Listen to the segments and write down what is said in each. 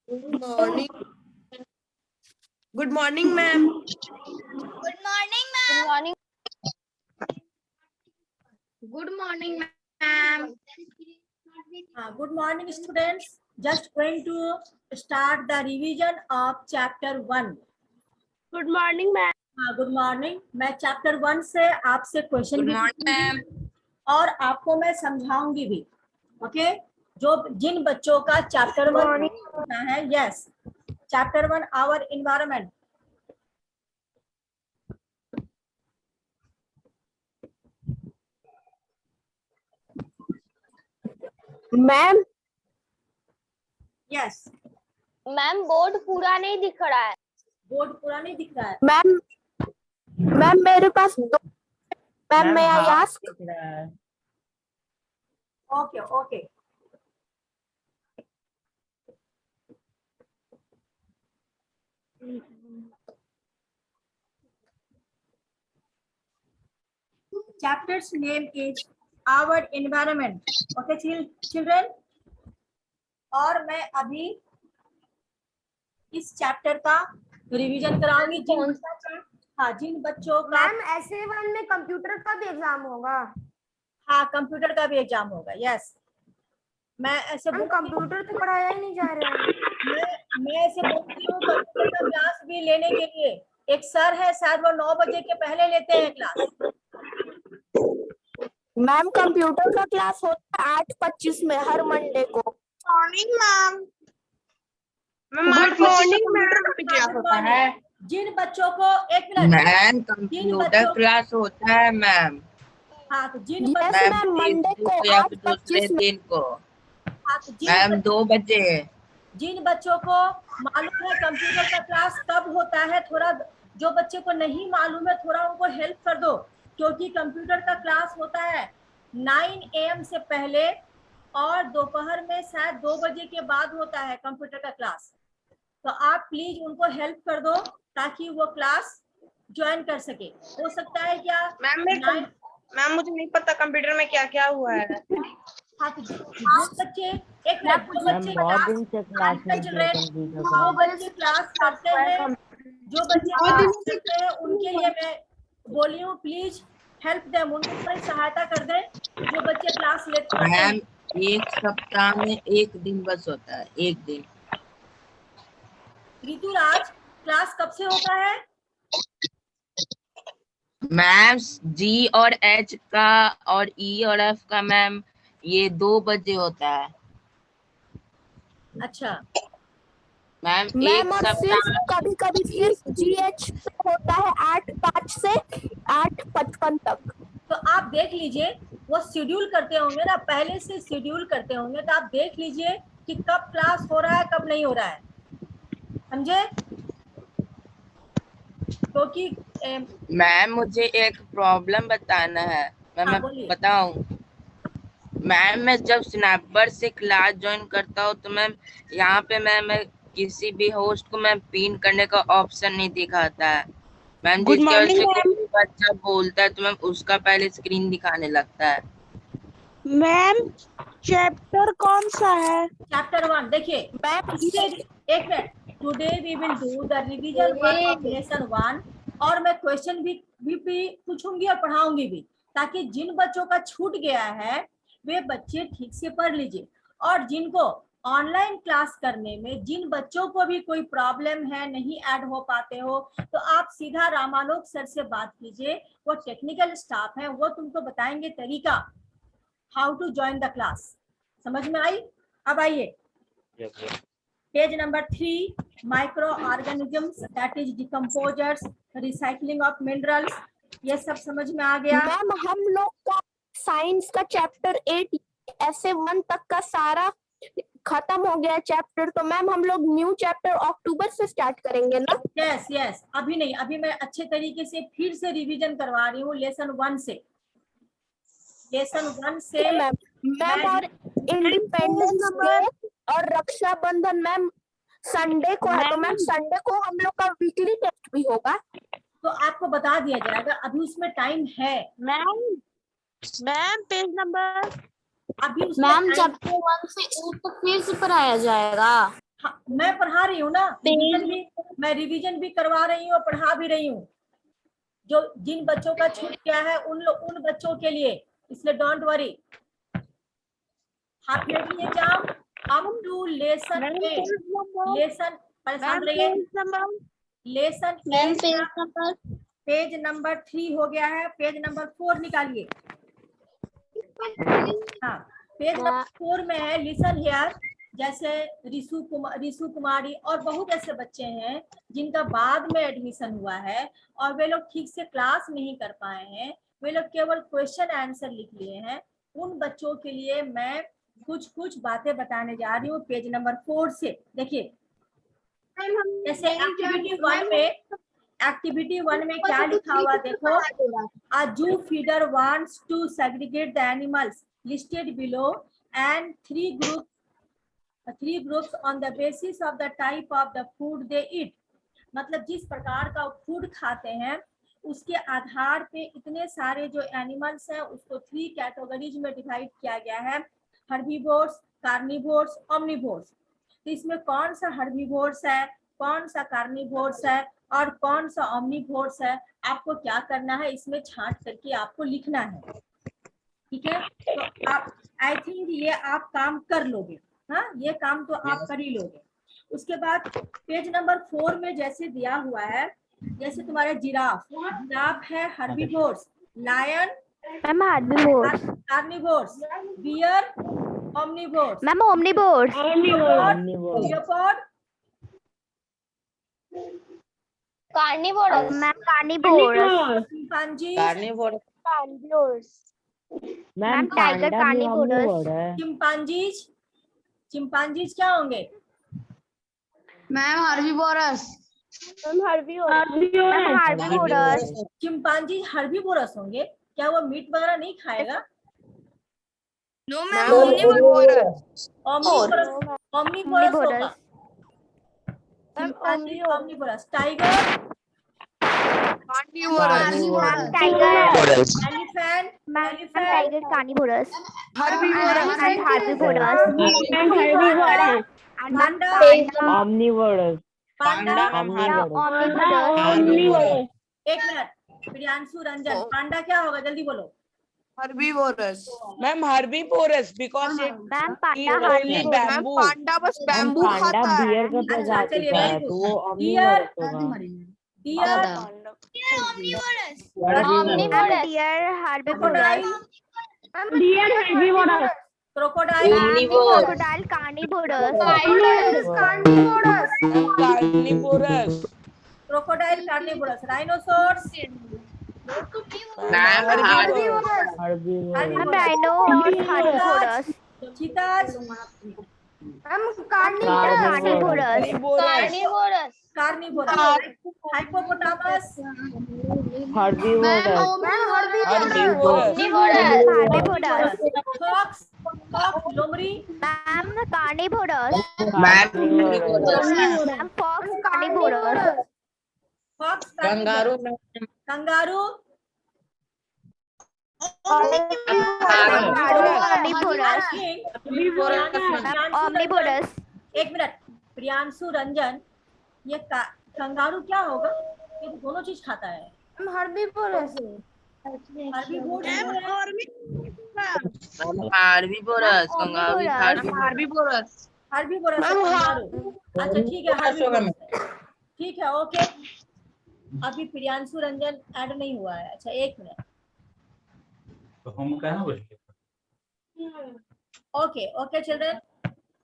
Good morning. Good morning, ma'am. Good morning, ma'am. Good morning, ma'am. Good morning, students. Just going to start the revision of chapter 1. Good morning, ma'am. Good morning. मैं chapter 1 से आपसे question भी पूछूंगी और आपको मैं समझाऊंगी भी। Okay, जो जिन बच्चों का चैप्टर 1 होता है, yes, chapter 1 our environment. Ma'am yes ma'am board पूरा नहीं दिख रहा है। बोर्ड पूरा नहीं दिख रहा है। मैम मेरे पास दो। मैम मैं ask. Okay okay, chapter's name is our environment. Okay children, और मैं अभी इस चैप्टर का रिवीजन कराऊंगी। जिन बच्चों का मैम SA1 में कंप्यूटर का भी एग्जाम होगा। हाँ, कंप्यूटर का भी एग्जाम होगा। यस, मैं ऐसे कंप्यूटर तो पढ़ाया ही नहीं जा रहा है। मैं ऐसे बोलती हूँ कंप्यूटर का क्लास भी लेने के लिए एक सर है, शायद वो 9 बजे के पहले लेते हैं क्लास। मैम कंप्यूटर का क्लास होता है 8:25 में हर मंडे को। Morning ma'am. Good morning computer का भी क्लास होता है। जिन बच्चों को एक मिनट मैम कंप्यूटर क्लास होता है मैम। हाँ, तो जिन मैम मंडे को या फिर 8:25 दूसरे दिन को मैम 2 बजे। जिन बच्चों को मालूम है कंप्यूटर का क्लास कब होता है, थोड़ा जो बच्चे को नहीं मालूम है थोड़ा उनको हेल्प कर दो, क्योंकि कंप्यूटर का क्लास होता है 9 AM से पहले और दोपहर में शायद 2 बजे के बाद होता है कंप्यूटर का क्लास। तो आप प्लीज उनको हेल्प कर दो ताकि वो क्लास ज्वाइन कर सके। हो सकता है क्या मैम मुझे नहीं पता कंप्यूटर में क्या क्या हुआ है। हाँ, तो जो बच्चे एक मिनट, जो बच्चे क्लास करते हैं, जो बच्चे क्लास करते हैं उनके लिए मैं बोली हूँ प्लीज हेल्प देम, उनको थोड़ी सहायता कर दें जो बच्चे क्लास लेते हैं। मैम एक सप्ताह में 1 दिन बस होता है, 1 दिन। ऋतुराज, क्लास कब से होता है? मैम G और H का और E और F का मैम ये 2 बजे होता है। अच्छा मैम मैम और सिर्फ कभी कभी सिर्फ GH होता है 8:05 से 8:55 तक। तो आप देख लीजिए, वो शेड्यूल करते होंगे ना, पहले से शेड्यूल करते होंगे, तो आप देख लीजिए कि कब क्लास हो रहा है कब नहीं हो रहा है, समझे? क्योंकि मैम मुझे एक प्रॉब्लम बताना है। मैं बताऊं? मैम मैं जब स्नैपर से क्लास ज्वाइन करता हूँ तो मैम यहाँ पे मैं किसी भी होस्ट को मैम पिन करने का ऑप्शन नहीं दिखाता है मैम। जिसकी वजह से कोई बच्चा बोलता है तो मैम उसका पहले स्क्रीन दिखाने लगता है। मैम चैप्टर कौन सा है? चैप्टर 1 देखिए, एक minute, today we will do the revision work of lesson 1 और मैं क्वेश्चन भी पूछूंगी और पढ़ाऊंगी भी, ताकि जिन बच्चों का छूट गया है वे बच्चे ठीक से पढ़ लीजिए। और जिनको ऑनलाइन क्लास करने में जिन बच्चों को भी कोई प्रॉब्लम है, नहीं ऐड हो पाते हो, तो आप सीधा रामालोक सर से बात कीजिए, वो टेक्निकल स्टाफ है, वो तुमको बताएंगे तरीका how to join the class. समझ में आई? अब आइए page number 3, micro organisms that is decomposers, recycling of minerals, ये सब समझ में आ गया? मैम हम लोग का साइंस का चैप्टर 8 SA1 तक का सारा खत्म हो गया चैप्टर, तो मैम हम लोग न्यू चैप्टर अक्टूबर से स्टार्ट करेंगे ना? यस यस, अभी नहीं, अभी मैं अच्छे तरीके से फिर से रिवीजन करवा रही हूँ लेसन 1 से। मैम और इंडिपेंडेंस डे और रक्षाबंधन मैम संडे को है, तो मैम संडे को हम लोग का वीकली टेस्ट भी होगा। तो आपको बता दिया जाएगा, अभी उसमें टाइम है। मैम पेज नंबर अभी उसमें मैम चैप्टर 1 से 8 तक फिर से पढ़ाया जाएगा। हाँ, मैं पढ़ा रही हूँ ना, मैं रिवीजन भी करवा रही हूँ, पढ़ा भी रही हूँ। जो जिन बच्चों का छूट गया है उन बच्चों के लिए, इसलिए don't worry. Half yearly exam up to lesson 8, lesson परेशान रहिए, लेसन 8 पेज नंबर 3 हो गया है, पेज नंबर 4 निकालिए। हाँ, पेज नंबर 4 में है लिसन हियर। जैसे रिशु कुमारी और बहुत ऐसे बच्चे हैं जिनका बाद में एडमिशन हुआ है और वे लोग ठीक से क्लास नहीं कर पाए हैं, वे लोग केवल क्वेश्चन आंसर लिख लिए हैं। उन बच्चों के लिए मैं कुछ बातें बताने जा रही हूँ पेज नंबर 4 से। देखिए, जैसे एक्टिविटी 1 में क्या लिखा हुआ देखो, a zoo feeder wants to segregate the animals listed below and three groups on the basis of the type of the food they eat। मतलब जिस प्रकार का फूड खाते हैं उसके आधार पे इतने सारे जो एनिमल्स हैं उसको 3 कैटेगरीज में डिवाइड किया गया है, हर्बीवोर्स, कार्निवोर्स, ओमनिवोर्स। तो इसमें कौन सा हर्बीवोर्स है, कौन सा कार्निवोर्स है और कौन सा ओमनिवोर्स है, आपको क्या करना है, इसमें छांट करके आपको लिखना है। ठीक है, तो आप आई थिंक ये आप काम कर लोगे। हाँ, ये काम तो आप कर ही लोगे। उसके बाद पेज नंबर 4 में जैसे दिया हुआ है, जैसे तुम्हारा जिराफ है herbivores, lion herbivores, carnivores, bear omnivores, ma'am omnivores, leopard carnivorous, ma'am carnivorous, chimpanzee carnivorous, ma'am tiger carnivorous, chimpanzees क्या होंगे? मैम हर्बीवोरस, चिंपांजी हर्बीवोरस होंगे। क्या वो मीट वगैरह नहीं खाएगा? No ma'am, omnivorous. ओमनिवोरस होगा। Chimpanzee omnivorous. Tiger elephant tiger carnivorous, herbivorous, panda omnivorous, panda omnivorous, एक मिनट, प्रियांशु रंजन, पांडा क्या होगा जल्दी बोलो। Herbivorous. Ma'am herbivores because it ma'am eat panda only bamboo. Panda बस बैम्बू पांडा खाता है। बियर का प्रजाति चलिए, का very है good. तो वो Deer, omnivorous deer omnivorous, deer herbivorous, crocodile omnivore, crocodile carnivorous, carnivorous, crocodile carnivorous, rhinoceros ma'am herbivores, herbivores, rhinoceros, herbivorous, cheetahs carnivorous, carnivorous, carnivorous, hippopotamus herbivores, carnivorous, fox लोमड़ी ma'am carnivorous, ma'am ma'am fox carnivorous, fox kangaroo, kangaroo omnivorous, एक मिनट, प्रियांशु रंजन, ये kangaroo क्या होगा? ये तो दोनों चीज खाता है। Herbivorous, kangaroo herbivorous kangaroo. अच्छा ठीक है, हर्बीवोरस ठीक है, ओके। अभी प्रियांशु रंजन ऐड नहीं हुआ है। अच्छा एक मिनट, तो हम कहाँ बोलेंगे? ओके चिल्ड्रन,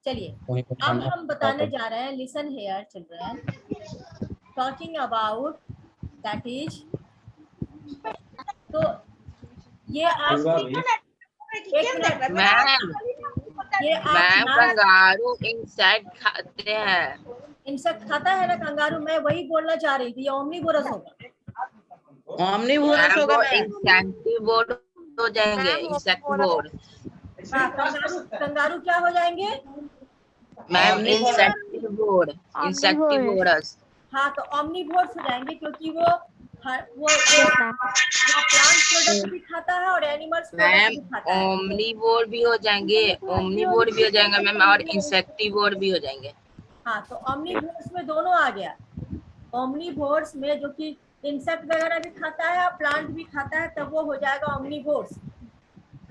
चलिए अब हम बताने जा रहे हैं, listen here children, talking about that is, तो ये आज मैम कंगारू इंसेक्ट खाते हैं। इंसेक्ट खाता है ना कंगारू? मैं वही बोलना चाह रही थी, ये ओमनिवोरस होगा। omnivorous होगा मैम। इंसेक्टिवोर हो जाएंगे, इंसेक्टिवोर। हाँ, कंगारू क्या हो जाएंगे? Ma'am insectivorous. हाँ, तो ओमनिवोरस हो जाएंगे क्योंकि वो प्लांट प्रोडक्ट भी खाता है और एनिमल्स प्रोडक्ट भी खाता है। ओमनिवोर भी हो जाएंगे, ओमनिवोर भी हो जाएंगे मैम, और इंसेक्टिवोर भी हो जाएंगे। हाँ, तो omnivores में दोनों आ गया। omnivores में जो कि इंसेक्ट वगैरह भी खाता है और प्लांट भी खाता है, तब वो हो जाएगा omnivores।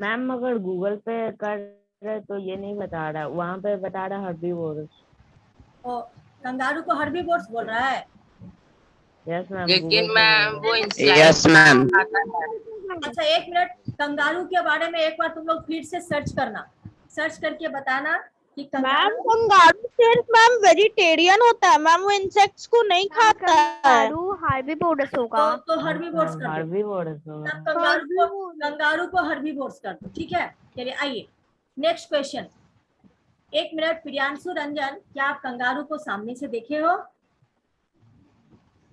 मैम अगर गूगल पे कर रहे तो ये नहीं बता रहा, वहाँ पे बता रहा हर्बीवोरस। और कंगारू को हर्बीवोर्स बोल रहा है। यस मैम, लेकिन गूगल पे मैम वो यस मैम। अच्छा, एक मिनट, कंगारू के बारे में एक बार तुम लोग फिर से सर्च करना, सर्च करके बताना कि मैम कंगारू कंगारू सिर्फ मैम वेजिटेरियन होता है मैम, वो इंसेक्ट्स को नहीं खाता है। कंगारू हार्बीवोरस होगा। तो हर्बीवोर्स कर दो, हर्बीवोरस तब होगा। कंगारू को हर्बीवोर्स कर दो, ठीक है। चलिए आइए नेक्स्ट क्वेश्चन। एक मिनट, प्रियांशु रंजन, क्या आप कंगारू को सामने से देखे हो?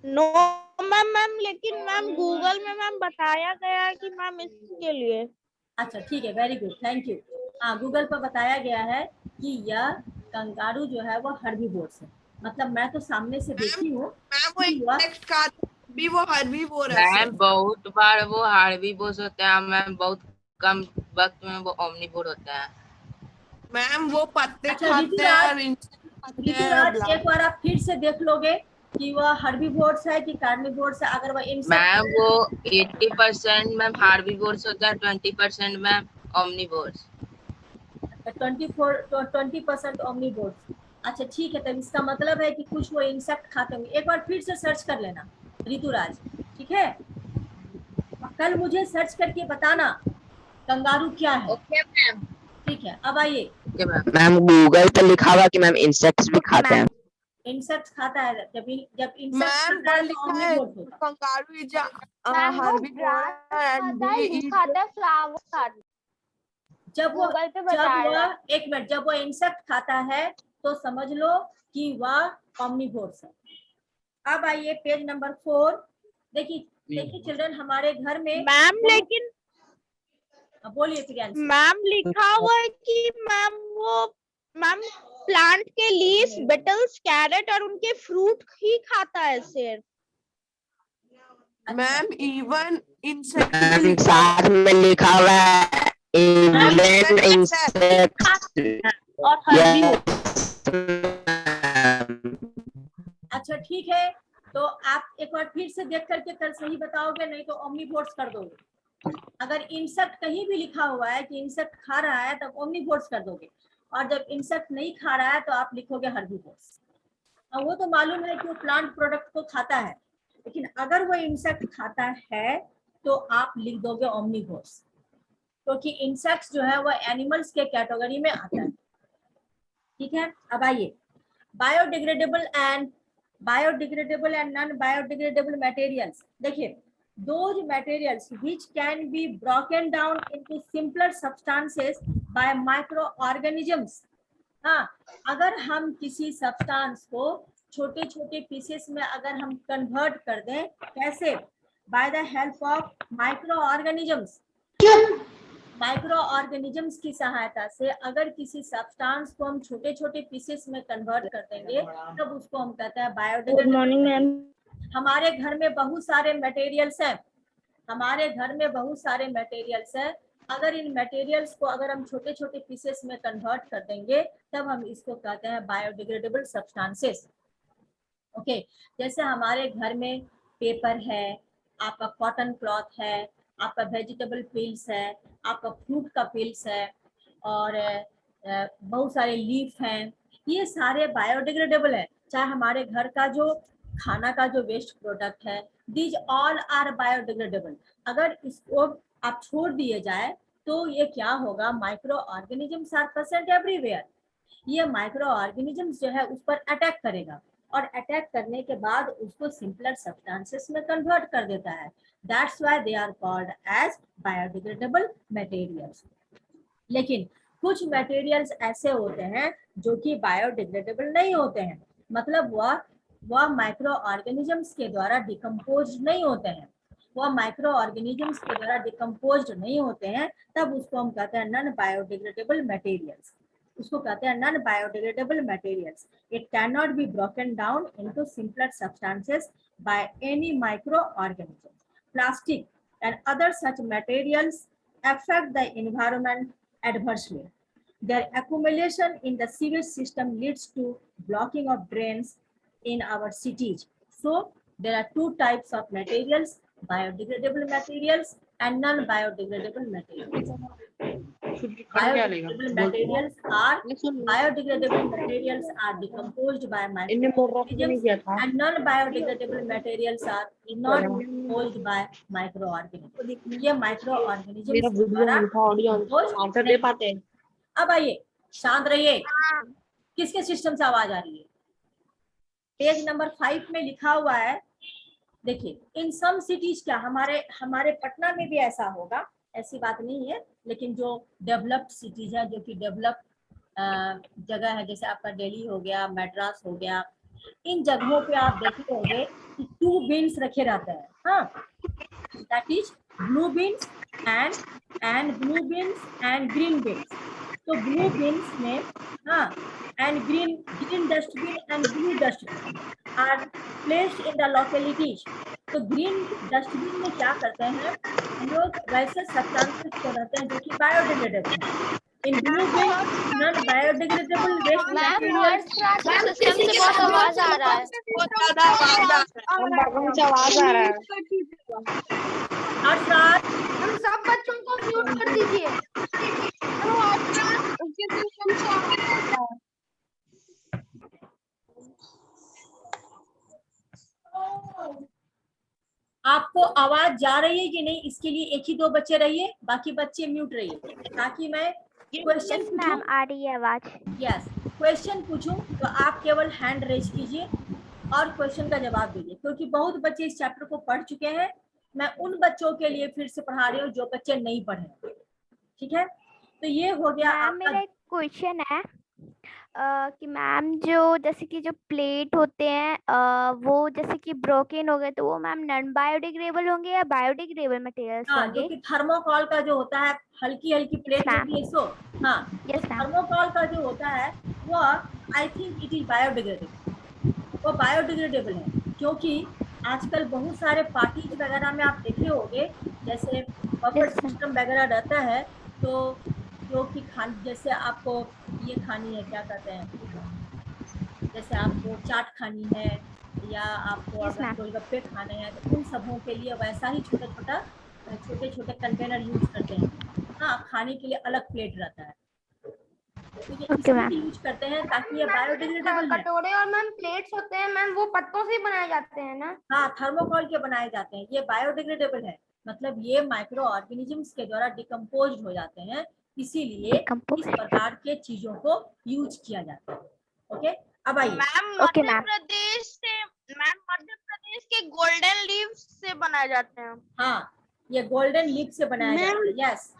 नो मैम, मैम लेकिन मैम गूगल में मैम बताया गया है कि मैम इसके लिए। अच्छा ठीक है, वेरी गुड, थैंक यू। हाँ, गूगल पर बताया गया है कि यह कंगारू जो है वो हर्बीवोर्स है। मतलब मैं तो सामने से देखी हूँ। मैम बहुत बार वो हार्बीवोर्स होता है मैम, बहुत कम वक्त में वो ओमनीवोर होता है। मैम वो पत्ते अच्छा, खाते हैं और ऋतुराज, एक बार आप फिर से देख लोगे कि वह हर्बीवोर्स है कि कार्निवोर्स है। अगर वह मैम वो 80% मैम हार्बीवोर्स होता है, 20% मैम ओमनीवोर्स। 20% ओमनीवोर्स। अच्छा ठीक है, तब इसका मतलब है कि कुछ वो इंसेक्ट खाते होंगे। एक बार फिर से सर्च कर लेना ऋतुराज, ठीक है। कल मुझे सर्च करके बताना कंगारू क्या है। Okay ma'am. ठीक है, अब आइए। Okay ma'am. मैम गूगल पे लिखा हुआ कि मैम इंसेक्ट्स भी खाते हैं। इंसेक्ट्स खाता है, जब इंसेक्ट मैम खाता है तो लिखा है omnivore होगा। कंगारू इज मैम वो herbivore ग्रास and खाता है, they लीफ eat खाता है, फ्लावर खाता है। जब वो गूगल पे बता रहा है। एक मिनट, जब वो इंसेक्ट खाता है तो समझ लो कि वह omnivores है। अब आइए पेज नंबर 4। देखिए चिल्ड्रन, हमारे घर में मैम लेकिन बोलिए प्रियांशु। मैम लिखा हुआ है कि मैम वो मैम प्लांट के लीव्स, बेटल्स, कैरेट और उनके फ्रूट ही खाता है सिर्फ। मैम इवन इंसेक्ट में मैम लिखा साथ में लिखा हुआ है इंग्लैंड इंसेक्ट्स। और हर्बीवोर। अच्छा ठीक है, तो आप एक बार फिर से देख करके कल सही बताओगे, नहीं तो ओमनीवोर्स कर दोगे। अगर इंसेक्ट कहीं भी लिखा हुआ है कि इंसेक्ट खा रहा है तब ओमनीवोर्स कर दोगे, और जब इंसेक्ट नहीं खा रहा है तो आप लिखोगे हर्बीवोर्स। और वो तो मालूम है कि वो प्लांट प्रोडक्ट को खाता है, लेकिन अगर वो इंसेक्ट खाता है तो आप लिख दोगे ओमनीवोर्स, क्योंकि इंसेक्ट्स जो है वो एनिमल्स के कैटेगरी में आता है। ठीक है, अब आइए biodegradable and non biodegradable materials. देखिए, those materials which can be broken down into simpler substances by microorganisms। हाँ, अगर हम किसी सब्सटेंस को छोटे छोटे पीसेस में अगर हम कन्वर्ट कर दें, कैसे? By the help of microorganisms. Microorganisms की सहायता से अगर किसी सब्सटेंस को हम छोटे छोटे पीसेस में कन्वर्ट कर देंगे तब उसको हम कहते हैं बायोडिग्रेडेबल। Good morning ma'am. हमारे घर में बहुत सारे मटेरियल्स हैं, हमारे घर में बहुत सारे मटेरियल्स हैं। अगर इन मटेरियल्स को अगर हम छोटे छोटे पीसेस में कन्वर्ट कर देंगे तब हम इसको कहते हैं बायोडिग्रेडेबल सब्सटेंसेस। ओके, जैसे हमारे घर में पेपर है, आपका कॉटन क्लॉथ है, आपका वेजिटेबल पील्स है, आपका फ्रूट का पील्स है, और बहुत सारे लीफ हैं, ये सारे बायोडिग्रेडेबल है। चाहे हमारे घर का जो खाना का जो वेस्ट प्रोडक्ट है, दीज ऑल आर बायोडिग्रेडेबल। अगर इसको आप छोड़ दिए जाए तो ये क्या होगा? Micro organisms are present everywhere. ये माइक्रो ऑर्गेनिजम्स जो है उस पर अटैक करेगा, और अटैक करने के बाद उसको सिंपलर सब्सटेंसेस में कन्वर्ट कर देता है। That's why they are called as biodegradable materials. लेकिन कुछ मटेरियल्स ऐसे होते हैं जो कि बायोडिग्रेडेबल नहीं होते हैं, मतलब वह माइक्रो ऑर्गेनिजम्स के द्वारा डिकम्पोज नहीं होते हैं, वह माइक्रो ऑर्गेनिजम्स के द्वारा डिकम्पोज नहीं होते हैं, तब उसको हम कहते हैं नॉन बायोडिग्रेडेबल मटेरियल्स। उसको कहते हैं non biodegradable materials. It can not be broken down into simpler substances by any micro organism. Plastic and other such materials affect the environment adversely। Their accumulation in the sewage system leads to blocking of drains in our cities. So there are two types of materials, biodegradable materials and non-biodegradable materials. Biodegradable materials are decomposed by microorganisms and non-biodegradable materials are not decomposed by microorganisms. ये microorganisms द्वारा decomposed नहीं होते। अब आइए, शांत रहिए। किसके system से आवाज आ रही है? पेज नंबर 5 में लिखा हुआ है, देखिए, इन सम सिटीज, क्या हमारे पटना में भी ऐसा होगा, ऐसी बात नहीं है, लेकिन जो डेवलप्ड सिटीज है, जो कि डेवलप्ड जगह है, जैसे आपका दिल्ली हो गया, मद्रास हो गया, इन जगहों पे आप देखे होंगे कि 2 बीन्स रखे रहते हैं। हाँ, that is blue bins and blue bins and green bins. तो ब्लू बीन्स में, हाँ, and green dustbin and blue dustbin are placed in the localities. तो ग्रीन डस्टबिन में क्या करते हैं लोग, वैसे सब्सटेंसेस को रहते हैं जो कि बायोडिग्रेडेबल है। इन blue bin non biodegradable waste materials. System से बहुत आवाज आ रहा है। और साथ हम सब बच्चों को म्यूट कर दीजिए। आपको आवाज जा रही है कि नहीं, इसके लिए एक ही 2 बच्चे रहिए, बाकी बच्चे म्यूट रहिए, ताकि मैं क्वेश्चन पूछूं। आ रही है आवाज। यस, क्वेश्चन पूछूं तो आप केवल हैंड रेज कीजिए और क्वेश्चन का जवाब दीजिए, क्योंकि बहुत बच्चे इस चैप्टर को पढ़ चुके हैं। मैं उन बच्चों के लिए फिर से पढ़ा रही हूँ जो बच्चे नहीं पढ़े। ठीक है, तो ये हो गया मैम, मेरा एक क्वेश्चन है कि मैम जो जैसे कि जो प्लेट होते हैं वो जैसे कि ब्रोकन हो गए, तो वो मैम नॉन बायोडिग्रेडेबल होंगे या बायोडिग्रेडेबल मटेरियल्स होंगे? जो कि थर्मोकॉल का जो होता है, हल्की प्लेट होती है, सो हाँ, थर्मोकॉल का जो होता है वो I think it is biodegradable. वो बायोडिग्रेडेबल है, क्योंकि आजकल बहुत सारे पार्टीज वगैरह में आप देखे होंगे, जैसे बफर सिस्टम वगैरह रहता है, तो जो कि जैसे आपको ये खानी है, क्या कहते हैं, जैसे आपको चाट खानी है या आपको अगर गोलगप्पे खाने हैं, तो उन सबों के लिए वैसा ही छोटे कंटेनर यूज करते हैं। हाँ, खाने के लिए अलग प्लेट रहता है, तो ये इसलिए यूज करते हैं ताकि ये बायोडिग्रेडेबल है। कटोरे और मैम प्लेट्स होते हैं मैम, वो पत्तों से बनाए जाते हैं ना? हाँ, थर्मोकॉल के बनाए जाते हैं। ये बायोडिग्रेडेबल है, मतलब ये माइक्रो ऑर्गेनिजम्स के द्वारा डिकम्पोज हो जाते हैं, इसीलिए इस प्रकार के चीजों को यूज किया जाता है। ओके, अब आइए। मैम, मध्य प्रदेश के गोल्डन लीव्स से बनाए जाते हैं। हाँ, ये गोल्डन लीफ से बनाया जाता है। यस,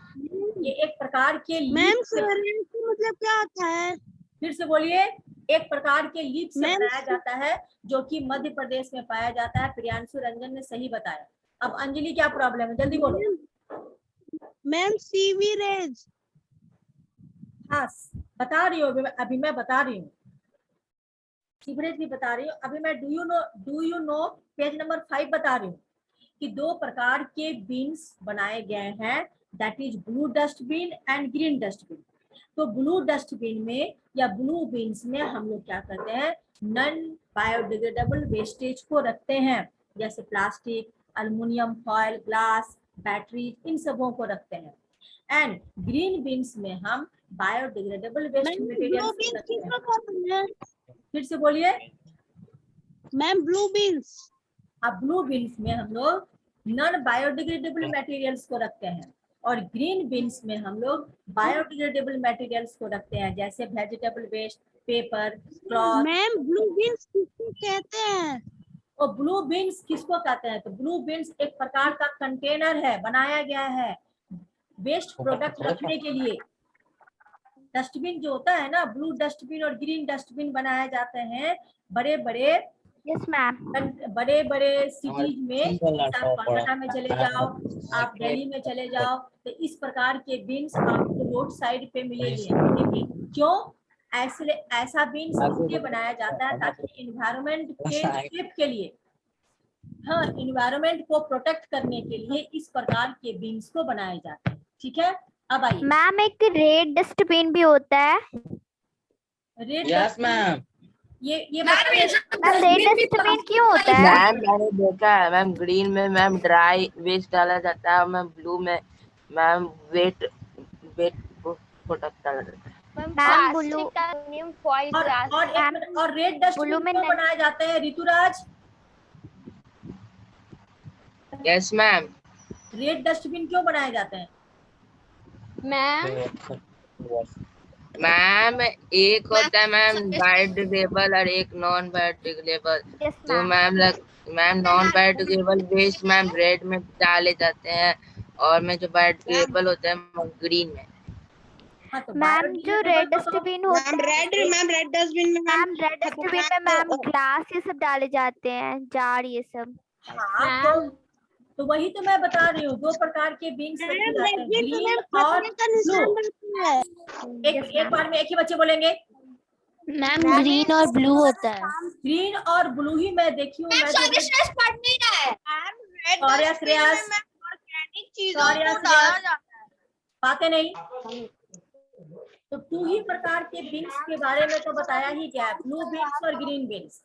ये एक प्रकार के लीफ से, मतलब क्या होता है? फिर से बोलिए। एक प्रकार के लीफ से बनाया जाता है, जो कि मध्य प्रदेश में पाया जाता है। प्रियांशु रंजन ने सही बताया। अब अंजलि, क्या प्रॉब्लम है, जल्दी बोलो। मैम, सीवीरेज। हाँ, बता रही हूँ, अभी मैं बता रही हूँ, सीवरेज भी बता रही हूँ। अभी मैं do you know page number 5 बता रही हूँ कि 2 प्रकार के बीन्स बनाए गए हैं, that is blue dustbin and green dustbin. तो ब्लू डस्टबिन में या ब्लू बीन्स में हम लोग क्या करते हैं, नॉन बायोडिग्रेडेबल वेस्टेज को रखते हैं, जैसे plastic, aluminium foil, glass, battery, इन सबों को रखते हैं। एंड ग्रीन बीन्स में हम बायोडिग्रेडेबल वेस्ट मटेरियल्स को रखते हैं। फिर से बोलिए मैम, ब्लू बीन्स। अब ब्लू बीन्स में हम लोग नॉन बायोडिग्रेडेबल मटेरियल्स को रखते हैं, और ग्रीन बीन्स में हम लोग बायोडिग्रेडेबल मटेरियल्स को रखते हैं, जैसे vegetable waste, paper, cloth. Ma'am, blue bins किसको कहते हैं? और ब्लू बीन्स किसको कहते हैं, तो ब्लू बीन्स एक प्रकार का कंटेनर है, बनाया गया है वेस्ट प्रोडक्ट रखने के लिए। डस्टबिन जो होता है ना, ब्लू डस्टबिन और ग्रीन डस्टबिन बनाए जाते हैं बड़े बड़े सिटीज में। आप कोलकाता में चले जाओ, आप दिल्ली में चले जाओ, तो इस प्रकार के बीन्स आपको रोड साइड पे मिलेंगे। क्यों ऐसा बीन्स इसलिए बनाया जाता है, ताकि इन्वायरमेंट के लिए, हाँ, इन्वायरमेंट को प्रोटेक्ट करने के लिए इस प्रकार के बीन्स को बनाए जाते हैं। ठीक है, अब आइए मैम एक रेड डस्टबिन भी होता है। Red yes ma'am. ये मैम रेड डस्टबिन क्यों होता है? मैम मैंने देखा है मैम, ग्रीन में मैम ड्राई वेस्ट डाला जाता है, मैम ब्लू में मैम वेट वेट प्रोडक्ट डाला जाता है। मैम ब्लू और रेड डस्टबिन ब्लू में क्यों बनाए जाते हैं Rituraj? Yes ma'am. Red dustbin क्यों बनाए जाते हैं? मैम एक होता है मैम बायोडिग्रेडेबल और एक नॉन बायोडिग्रेडेबल। तो ma'am non biodegradable waste ma'am red में डाले जाते हैं और में जो बायोडिग्रेडेबल होता है ग्रीन में। हाँ, तो मैम जो रेड डस्टबिन होता है रेड डस्टबिन में मैम रेड डस्टबिन में मैम ग्लास ये सब डाले जाते हैं, जार ये सब। हाँ, तो वही तो मैं बता रही हूँ, 2 प्रकार के बीन्स रखे जाते हैं, ग्रीन और ब्लू। एक बार में एक ही बच्चे बोलेंगे। मैम ग्रीन और ब्लू होता है। ग्रीन और ब्लू ही मैं देखी हूँ। मैं बातें नहीं, तो 2 ही प्रकार के बीन्स के बारे में तो बताया ही क्या है, ब्लू बीन्स और ग्रीन बीन्स।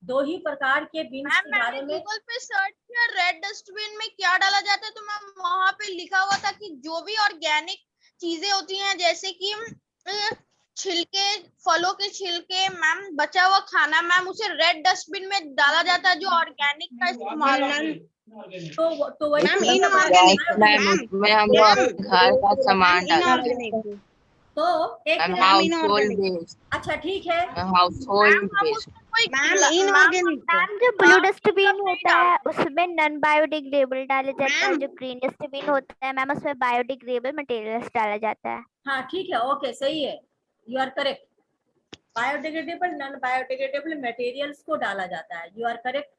2 ही प्रकार के बीन्स के बारे में। गूगल पे सर्च किया रेड डस्टबिन में क्या डाला जाता है, तो मैम वहाँ पे लिखा हुआ था कि जो भी ऑर्गेनिक चीजें होती हैं जैसे कि छिलके, फलों के छिलके, मैम बचा हुआ खाना, मैम उसे रेड डस्टबिन में डाला जाता है जो ऑर्गेनिक का इस्तेमाल होता है। तो वही मैम उसमें हम लोग घर का सामान डालते हैं। तो एक हाउसहोल्ड वेस्ट। अच्छा ठीक है, हाउसहोल्ड वेस्ट। मैम जो ब्लू डस्टबिन होता है उसमें नॉन बायोडिग्रेडेबल डाला जाता है, जो ग्रीन डस्टबिन होता है मैम उसमें बायोडिग्रेडेबल मटेरियल्स डाला जाता है। हाँ ठीक है, ओके सही है, you are correct. Biodegradable non biodegradable materials को डाला जाता है, यू आर करेक्ट।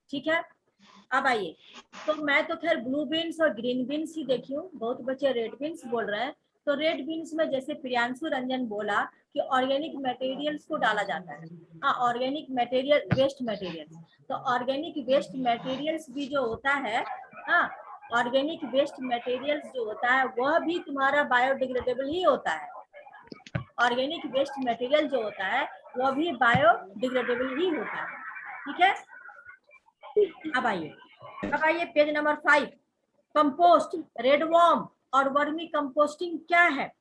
ठीक है, अब आइए, तो मैं तो खैर ब्लू बीन्स और ग्रीन बीन्स ही देखी हूँ, बहुत बच्चे रेड बीन्स बोल रहे हैं। तो रेड बीन्स में जैसे प्रियांशु रंजन बोला कि ऑर्गेनिक मटेरियल्स को डाला जाता है। हाँ, ऑर्गेनिक मटेरियल, वेस्ट मटेरियल्स, तो ऑर्गेनिक वेस्ट मटेरियल्स भी जो होता है, हाँ ऑर्गेनिक वेस्ट मटेरियल्स जो होता है वह भी तुम्हारा बायोडिग्रेडेबल ही होता है। ऑर्गेनिक वेस्ट मटेरियल जो होता है वह भी बायोडिग्रेडेबल ही होता है। ठीक है, अब आइए page number 5, compost, red worm और वर्मी कंपोस्टिंग क्या है।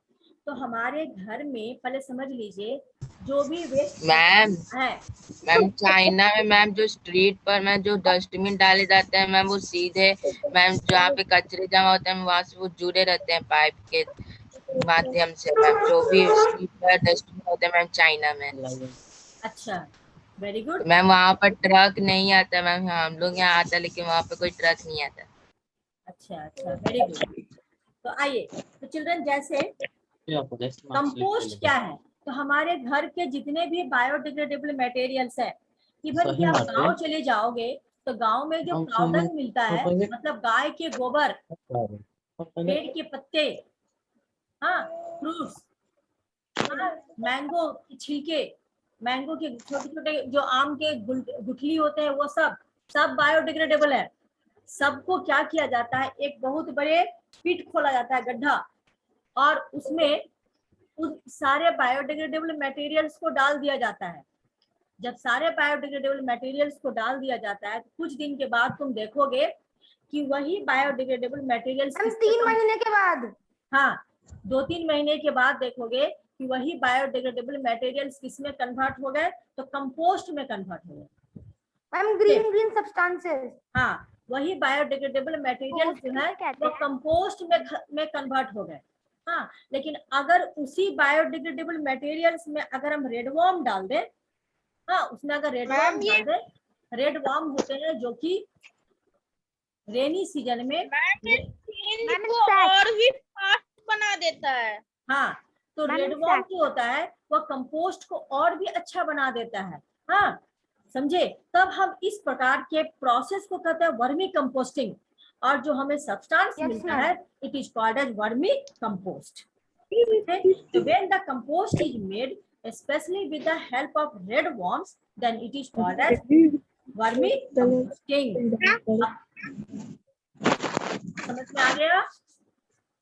तो हमारे घर में पहले समझ लीजिए, जो भी वेस्ट मैम है, मैम चाइना में मैम जो स्ट्रीट पर मैम जो डस्टबिन डाले जाते हैं मैम वो सीधे मैम जहाँ पे कचरे जमा होते हैं वहाँ से वो जुड़े रहते हैं पाइप के माध्यम से। मैम जो भी स्ट्रीट पर डस्टबिन होते हैं मैम चाइना में। अच्छा वेरी गुड। मैम वहाँ पर ट्रक नहीं आता मैम, हम लोग यहाँ आता है लेकिन वहाँ पे कोई ट्रक नहीं आता। अच्छा वेरी गुड। तो आइए, तो चिल्ड्रन जैसे कंपोस्ट क्या है, तो हमारे घर के जितने भी बायोडिग्रेडेबल मटेरियल्स है, इवन कि आप गाँव चले जाओगे तो गाँव में जो पाउडर मिलता है, मतलब गाय के गोबर, पेड़ के पत्ते, हाँ फ्रूट्स, हाँ, मैंगो के छिलके, मैंगो के छोटे छोटे जो आम के गुठली होते हैं वो सब बायोडिग्रेडेबल है। सबको क्या किया जाता है, एक बहुत बड़े पिट खोला जाता है, गड्ढा, और उसमें उस सारे बायोडिग्रेडेबल मटेरियल्स को डाल दिया जाता है। जब सारे बायोडिग्रेडेबल मटेरियल्स को डाल दिया जाता है तो कुछ दिन के बाद तुम देखोगे कि वही बायोडिग्रेडेबल मटेरियल्स 3 महीने के बाद, हाँ 2-3 महीने के बाद देखोगे कि वही बायोडिग्रेडेबल मटेरियल्स किसमें कन्वर्ट हो गए, तो कंपोस्ट में कन्वर्ट हो गए। मैम ग्रीन सब्सटेंसेस, हाँ वही बायोडिग्रेडेबल मटेरियल्स जो है वो कंपोस्ट में कन्वर्ट हो गए। हाँ, लेकिन अगर उसी बायोडिग्रेडेबल मटेरियल्स में अगर हम रेड वॉर्म डाल दें, हाँ उसमें अगर रेड वॉर्म डाल दें, रेड वॉर्म होते हैं जो कि रेनी सीजन में को और भी फास्ट बना देता है। हाँ, तो रेड वॉर्म जो होता है वह कंपोस्ट को और भी अच्छा बना देता है। हाँ समझे, तब हम इस प्रकार के प्रोसेस को कहते हैं वर्मी कंपोस्टिंग, और जो हमें सब्सटेंस मिलता है it is called as vermicompost. So when the compost is made especially with the help of red worms, then it is called as vermi composting. समझ में आ गया?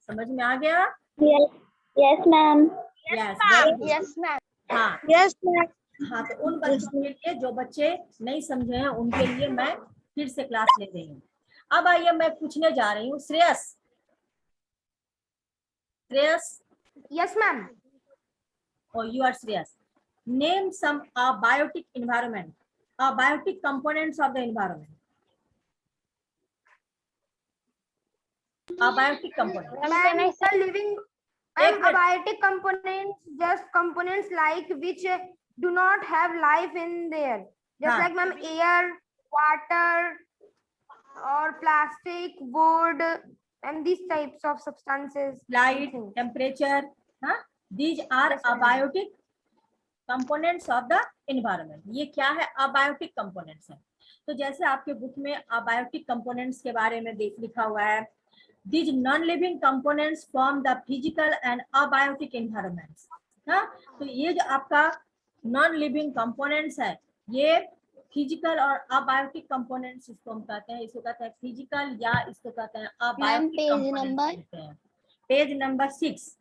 समझ में आ गया? Yes ma'am. Yes, very good. Yes ma'am. हाँ yes ma'am. हाँ, तो उन बच्चों के लिए जो बच्चे नहीं समझे हैं उनके लिए मैं फिर से क्लास ले रही हूँ। अब आइए मैं पूछने जा रही हूँ Shreyas. Shreyas, yes ma'am. or you are Shreyas. Name some biotic environment, biotic components of the environment. Biotic component. Ma'am, the living abiotic components, just components like which do not have life in there. Just like ma'am, air, water, or plastic, wood, and these types of substances. Light, temperature, these are abiotic components of the environment. ये क्या है? abiotic components है। तो जैसे आपके book में abiotic components के बारे में लिखा हुआ है, these non-living components form the physical and abiotic environments. तो ये जो आपका non-living components है, ये फिजिकल और अबायोटिक कंपोनेंट्स इसको हम कहते हैं। इसको कहते हैं फिजिकल या इसको कहते हैं अबायोटिक कंपोनेंट्स। पेज नंबर 6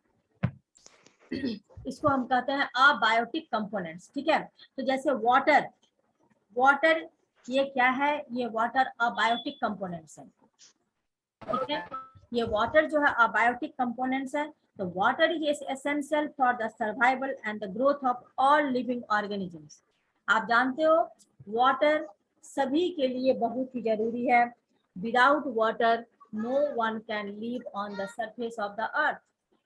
इसको हम कहते हैं अबायोटिक कंपोनेंट्स। ठीक है, तो जैसे वाटर, वाटर ये क्या है? ये वाटर अबायोटिक कंपोनेंट्स है। ठीक है, ये वाटर जो है अबायोटिक कंपोनेंट्स है। तो water is essential for the survival and the growth of all living organisms. आप जानते हो वाटर सभी के लिए बहुत ही जरूरी है। Without water no one can live on the surface of the earth.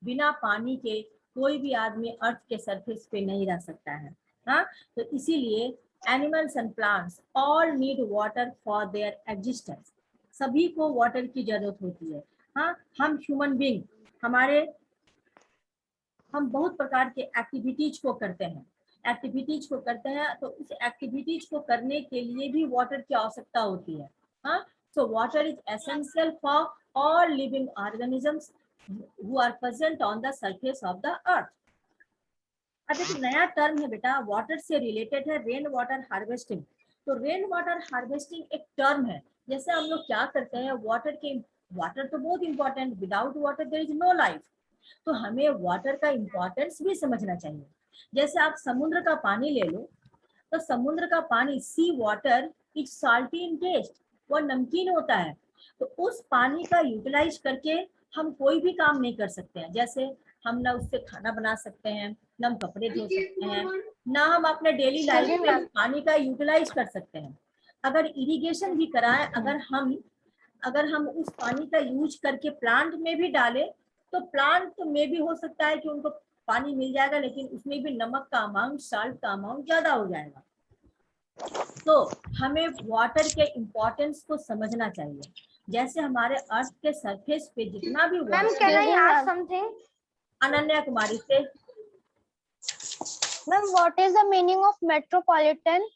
बिना पानी के कोई भी आदमी अर्थ के सरफेस पे नहीं रह सकता है। हाँ, तो इसीलिए animals and plants all need water for their existence. सभी को वाटर की जरूरत होती है। हाँ, हम ह्यूमन बीइंग हम बहुत प्रकार के एक्टिविटीज को करते हैं। तो उस एक्टिविटीज को करने के लिए भी वाटर की आवश्यकता होती है। हाँ, so water is essential for all living organisms who are present on the surface of the earth. अब एक नया टर्म है बेटा, वाटर से रिलेटेड है, रेन वाटर हार्वेस्टिंग। तो रेन वाटर हार्वेस्टिंग एक टर्म है। जैसे हम लोग क्या करते हैं, वाटर तो बहुत important, without water there is no life. तो हमें वाटर का इंपॉर्टेंस भी समझना चाहिए। जैसे आप समुद्र का पानी ले लो, तो समुद्र का पानी sea water is salty in taste, वो नमकीन होता है। तो उस पानी का यूटिलाइज करके हम कोई भी काम नहीं कर सकते हैं। जैसे हम ना उससे खाना बना सकते हैं, ना हम कपड़े धो सकते हैं, ना हम अपने डेली लाइफ में पानी का यूटिलाइज कर सकते हैं। अगर इरिगेशन भी कराएं, अगर हम उस पानी का यूज करके प्लांट में भी डालें, तो प्लांट में भी हो सकता है कि उनको पानी मिल जाएगा, लेकिन उसमें भी नमक का अमाउंट, साल्ट का अमाउंट ज्यादा हो जाएगा। तो हमें वाटर के इम्पोर्टेंस को समझना चाहिए। जैसे हमारे अर्थ के सरफेस पे जितना भी समथिंग अनन्या कुमारी से। Ma'am, what is the meaning of metropolitan?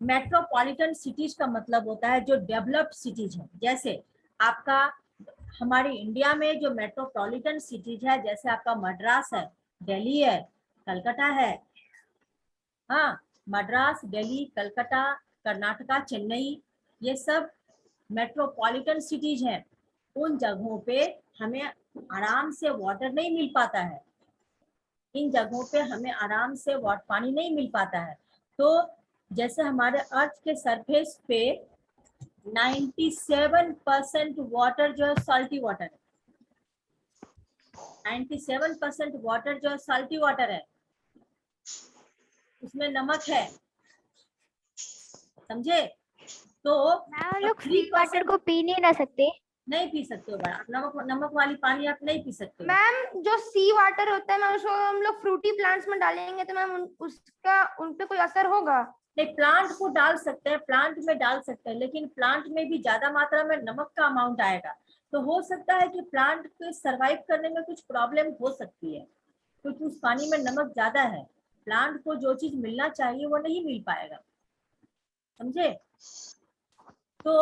Metropolitan cities का मतलब होता है जो डेवलप्ड सिटीज है। जैसे आपका हमारे इंडिया में जो मेट्रोपॉलिटन सिटीज है, जैसे आपका मद्रास है, दिल्ली है, कलकत्ता है। हाँ, मद्रास, दिल्ली, कलकत्ता, कर्नाटका, चेन्नई, ये सब मेट्रोपॉलिटन सिटीज हैं। उन जगहों पे हमें आराम से वाटर नहीं मिल पाता है। इन जगहों पे हमें आराम से पानी नहीं मिल पाता है। तो जैसे हमारे अर्थ के सरफेस पे 97% वाटर जो है सॉल्टी वाटर है। 97% वाटर जो है सॉल्टी वाटर है, उसमें नमक है, समझे? तो हम लोग सी वाटर को पी नहीं ना सकते। नहीं पी सकते हो बड़ा, नमक वाली पानी आप नहीं पी सकते। मैम, जो सी वाटर होता है मैम, उसको हम लोग फ्रूटी प्लांट्स में डालेंगे तो मैम उसका उन पे कोई असर होगा? नहीं, प्लांट को डाल सकते हैं, प्लांट में डाल सकते हैं, लेकिन प्लांट में भी ज्यादा मात्रा में नमक का अमाउंट आएगा। तो हो सकता है कि प्लांट को सरवाइव करने में कुछ प्रॉब्लम हो सकती है, क्योंकि उस पानी में नमक ज्यादा है। प्लांट को जो चीज मिलना चाहिए वो नहीं मिल पाएगा, समझे? तो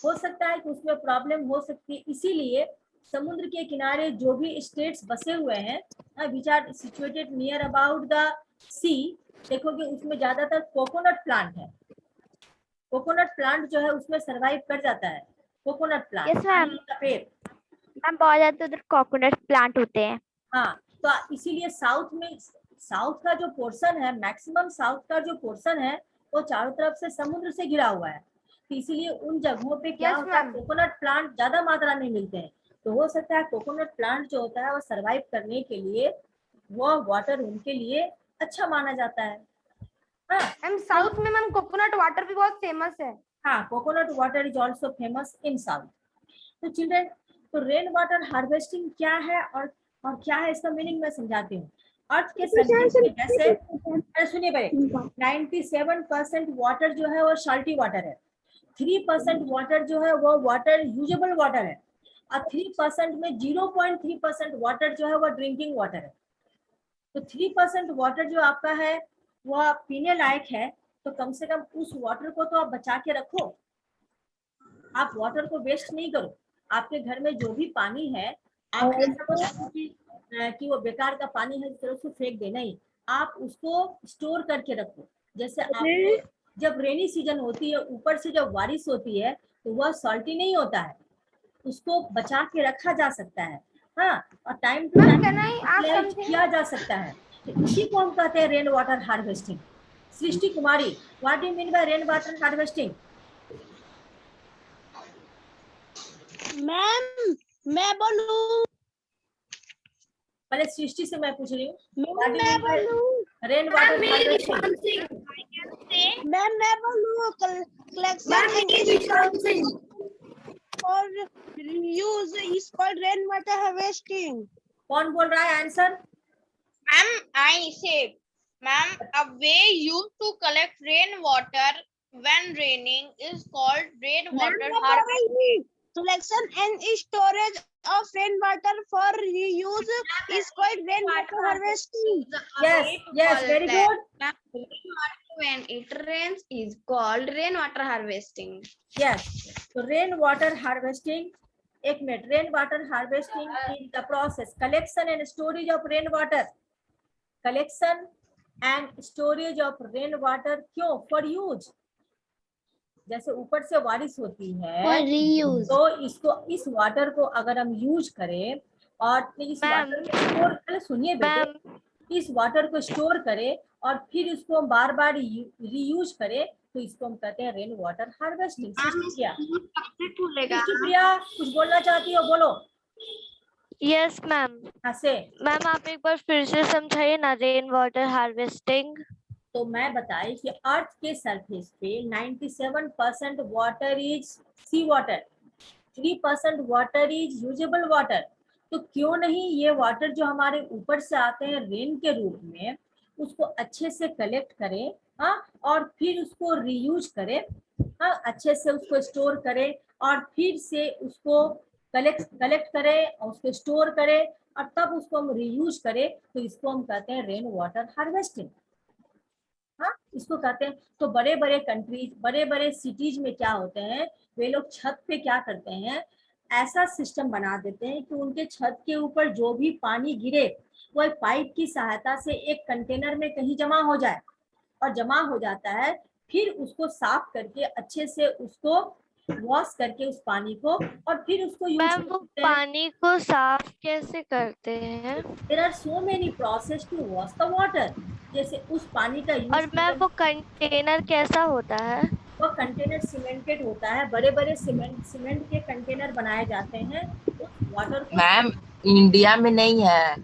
हो सकता है कि उसमें प्रॉब्लम हो सकती है। इसीलिए समुद्र के किनारे जो भी स्टेट्स बसे हुए हैं, which are situated near about the sea, देखोगे उसमें ज्यादातर कोकोनट प्लांट है। कोकोनट प्लांट जो है उसमें सरवाइव कर जाता है। कोकोनट प्लांट का पेड़, मैम बहुत ज्यादा उधर कोकोनट प्लांट होते हैं। हाँ, तो इसीलिए साउथ का जो पोर्शन है, मैक्सिमम साउथ का जो पोर्शन है वो चारों तरफ से समुद्र से घिरा हुआ है, तो इसीलिए उन जगहों पे क्या होता है, कोकोनट प्लांट ज्यादा मात्रा में मिलते हैं। तो हो सकता है कोकोनट प्लांट जो होता है वो सरवाइव करने के लिए वो वाटर उनके लिए अच्छा माना जाता है। मैम साउथ में मैम कोकोनट वाटर भी बहुत फेमस है। हाँ, coconut water is also famous in south. तो चिल्ड्रन, तो रेन वाटर हार्वेस्टिंग क्या है और क्या है इसका मीनिंग मैं समझाती हूँ। अर्थ के सरफेस में जैसे सुनिए पहले, 97% वाटर जो है वो साल्टी वाटर है, 3% वाटर जो है वो वाटर यूजेबल वाटर है, और 3% में 0.3% वाटर जो है वो ड्रिंकिंग वाटर है। तो 3% वाटर जो आपका है वो पीने लायक है, तो कम से कम उस वाटर को तो आप बचा के रखो, आप वाटर को वेस्ट नहीं करो। आपके घर में जो भी पानी है आप ऐसा मत सोचिए कि वो बेकार का पानी है तो उसको फेंक दे, नहीं, आप उसको स्टोर करके रखो। जैसे आपको जब रेनी सीजन होती है, ऊपर से जब बारिश होती है तो वह सॉल्टी नहीं होता है, उसको बचा के रखा जा सकता है। हाँ, और टाइम टू टाइम किया जा सकता है। तो इसी को हम कहते हैं rain water harvesting. Srishti Kumari, what do you mean by rain water harvesting? Ma'am मैं बोलूं? पहले सृष्टि से मैं पूछ रही हूँ, मैं बोलूं? Rain water harvesting. मैम मैं बोलूं? कलेक्शन और use is called rain water harvesting. कौन बोल रहा है answer? Ma'am I say, ma'am, a way used to collect rain water when raining is called rain water harvesting. Collection and storage of rainwater for reuse is called rainwater harvesting. Yes, very good. When it rains is called rainwater harvesting. Yes, so rainwater harvesting, एक minute, rainwater harvesting is the process collection and storage of rainwater, collection and storage of rainwater, क्यों? For use, जैसे ऊपर से बारिश होती है तो इसको, इस वाटर को अगर हम यूज करें और इस वाटर को स्टोर, सुनिए बेटे, इस वाटर को स्टोर करें और फिर उसको हम बार बार रीयूज करें, तो इसको हम कहते हैं रेन वाटर हार्वेस्टिंग। प्रिया कुछ बोलना चाहती हो, बोलो। Yes ma'am. मैम आप एक बार फिर से समझाइए ना रेन वाटर हार्वेस्टिंग। तो मैं बताई कि अर्थ के सरफेस पे 97% water is sea water, 3% water is usable water. तो क्यों नहीं ये वाटर जो हमारे ऊपर से आते हैं रेन के रूप में, उसको अच्छे से कलेक्ट करें, हाँ, और फिर उसको रीयूज करें, हाँ, अच्छे से उसको स्टोर करें और फिर से उसको कलेक्ट करें और उसको स्टोर करें और तब उसको हम रीयूज करें, तो इसको हम कहते हैं रेन वाटर हार्वेस्टिंग। हाँ, इसको कहते हैं। तो बड़े बड़े कंट्रीज, बड़े बड़े सिटीज में क्या होते हैं, वे लोग छत पे क्या करते हैं, ऐसा सिस्टम बना देते हैं कि उनके छत के ऊपर जो भी पानी गिरे वो एक पाइप की सहायता से एक कंटेनर में कहीं जमा हो जाए, और जमा हो जाता है, फिर उसको साफ करके अच्छे से उसको वॉश करके उस पानी को, और फिर उसको यूज करते हैं। पानी को साफ कैसे करते हैं? There are so many process to wash the water. जैसे उस पानी का यूज, और मैम वो कंटेनर कैसा होता है? वो कंटेनर सीमेंटेड होता है, बड़े बड़े सीमेंट के कंटेनर बनाए जाते हैं उस वाटर को। मैम इंडिया में नहीं है।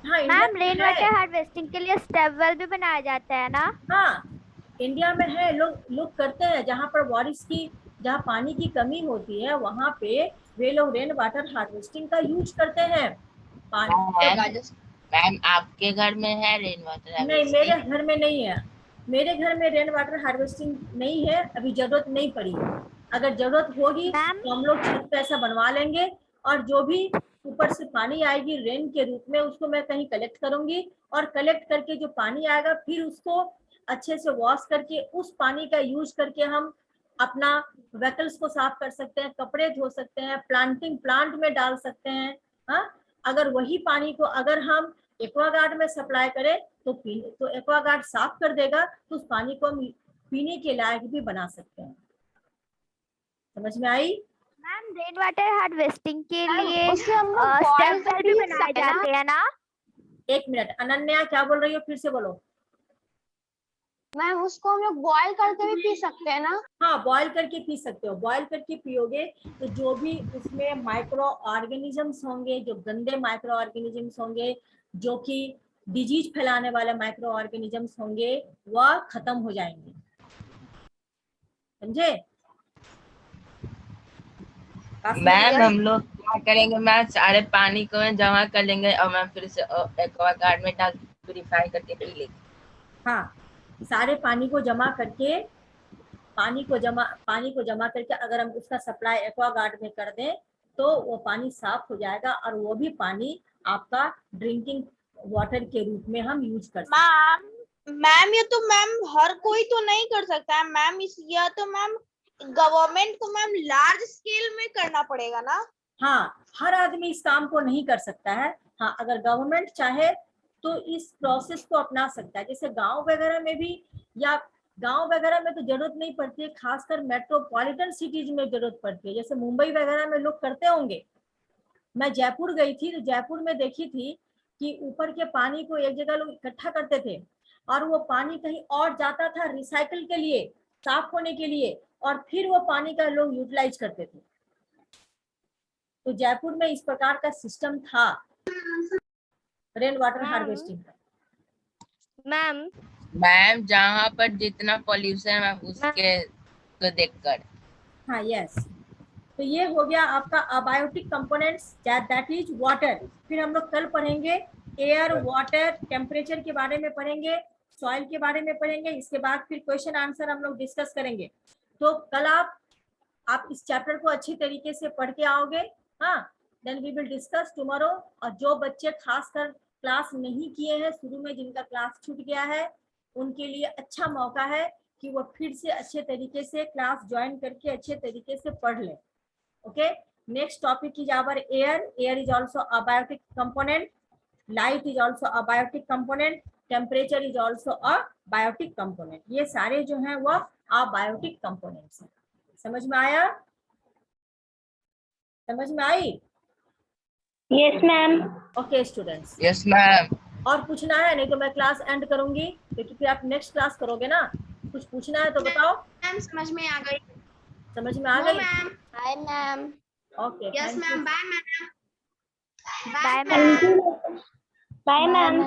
हाँ, मैम रेन वाटर हार्वेस्टिंग के लिए स्टेप वेल भी बनाया जाता है ना? हाँ, इंडिया में है, लोग करते हैं। जहाँ पर बारिश की, जहाँ पानी की कमी होती है वहाँ पे वे लोग रेन वाटर हार्वेस्टिंग का यूज करते हैं। मैम आपके घर में है रेन वाटर हार्वेस्टिंग? नहीं, मेरे घर में नहीं है। मेरे घर में रेन वाटर हार्वेस्टिंग नहीं है, अभी जरूरत नहीं पड़ी। अगर जरूरत होगी तो हम लोग छत पे ऐसा बनवा लेंगे, और जो भी ऊपर से पानी आएगी रेन के रूप में उसको मैं कहीं कलेक्ट करूंगी, और कलेक्ट करके जो पानी आएगा फिर उसको अच्छे से वॉश करके उस पानी का यूज करके हम अपना व्हीकल्स को साफ कर सकते हैं, कपड़े धो सकते हैं, प्लांट में डाल सकते हैं। हाँ, अगर वही पानी को अगर हम एक्वागार्ड में सप्लाई करें तो एक्वागार्ड साफ कर देगा, तो उस पानी को हम पीने के लायक भी बना सकते हैं। समझ में आई? मैम रेन वाटर हार्वेस्टिंग के लिए उसे हम लोग boil स्टेम वेल भी करके बनाए सकते हैं ना? जाते हैं ना? एक मिनट, अनन्या क्या बोल रही हो, फिर से बोलो। मैम उसको हम लोग बॉयल करके भी पी सकते हैं ना? हाँ, बॉयल करके पी सकते हो। बॉयल करके पियोगे तो जो भी उसमें माइक्रो ऑर्गेनिजम्स होंगे, जो गंदे माइक्रो ऑर्गेनिजम्स होंगे, जो कि डिजीज फैलाने वाले माइक्रो ऑर्गेनिजम्स होंगे, वह खत्म हो जाएंगे। समझे? मैम हम लोग क्या करेंगे, मैम सारे पानी को जमा कर लेंगे और मैम फिर से एक्वागार्ड में डाल प्यूरिफाई करके पी लेंगे। हाँ, सारे पानी को जमा करके अगर हम उसका सप्लाई एक्वागार्ड में कर दें तो वो पानी साफ हो जाएगा और वो भी पानी आपका ड्रिंकिंग वाटर के रूप में हम यूज कर सकते हैं। मैम ये तो मैम हर कोई तो नहीं कर सकता है मैम, इस या तो मैम गवर्नमेंट को मैम लार्ज स्केल में करना पड़ेगा ना। हाँ, हर आदमी इस काम को नहीं कर सकता है। हाँ, अगर गवर्नमेंट चाहे तो इस प्रोसेस को अपना सकता है। जैसे गांव वगैरह में भी, या गांव वगैरह में तो जरूरत नहीं पड़ती है, खासकर मेट्रोपॉलिटन सिटीज में जरूरत पड़ती है। जैसे मुंबई वगैरह में लोग करते होंगे। मैं जयपुर गई थी तो जयपुर में देखी थी कि ऊपर के पानी को एक जगह लोग इकट्ठा करते थे और वो पानी कहीं और जाता था रिसाइकल के लिए, साफ होने के लिए, और फिर वो पानी का लोग यूटिलाइज करते थे। तो जयपुर में इस प्रकार का सिस्टम था रेन वाटर हार्वेस्टिंग का। मैम जहाँ पर जितना पॉल्यूशन है उसके को देखकर। हाँ, यस। तो ये हो गया आपका abiotic components, that is water. फिर हम लोग कल पढ़ेंगे एयर, वाटर, टेम्परेचर के बारे में पढ़ेंगे, सॉइल के बारे में पढ़ेंगे। इसके बाद फिर क्वेश्चन आंसर हम लोग डिस्कस करेंगे। तो कल आप इस चैप्टर को अच्छी तरीके से पढ़ के आओगे। हाँ, then we will discuss tomorrow. और जो बच्चे खासकर क्लास नहीं किए हैं शुरू में, जिनका क्लास छूट गया है, उनके लिए अच्छा मौका है कि वो फिर से अच्छे तरीके से क्लास ज्वाइन करके अच्छे तरीके से पढ़ लें। Okay, next topic is our air. Air is also a biotic component. Light is also a biotic component. Temperature is also a biotic component. ये सारे जो हैं वो abiotic components हैं। समझ में आया? समझ में आई? Yes ma'am. Okay students. Yes ma'am. और पूछना है? नहीं तो मैं क्लास एंड करूंगी, क्योंकि फिर आप नेक्स्ट क्लास करोगे ना। कुछ पूछना है तो बताओ। मैम समझ में आ गई। समझ में आ गई? Ma'am. Bye ma'am. Okay, yes ma'am, bye ma'am. Bye ma'am. Bye ma'am.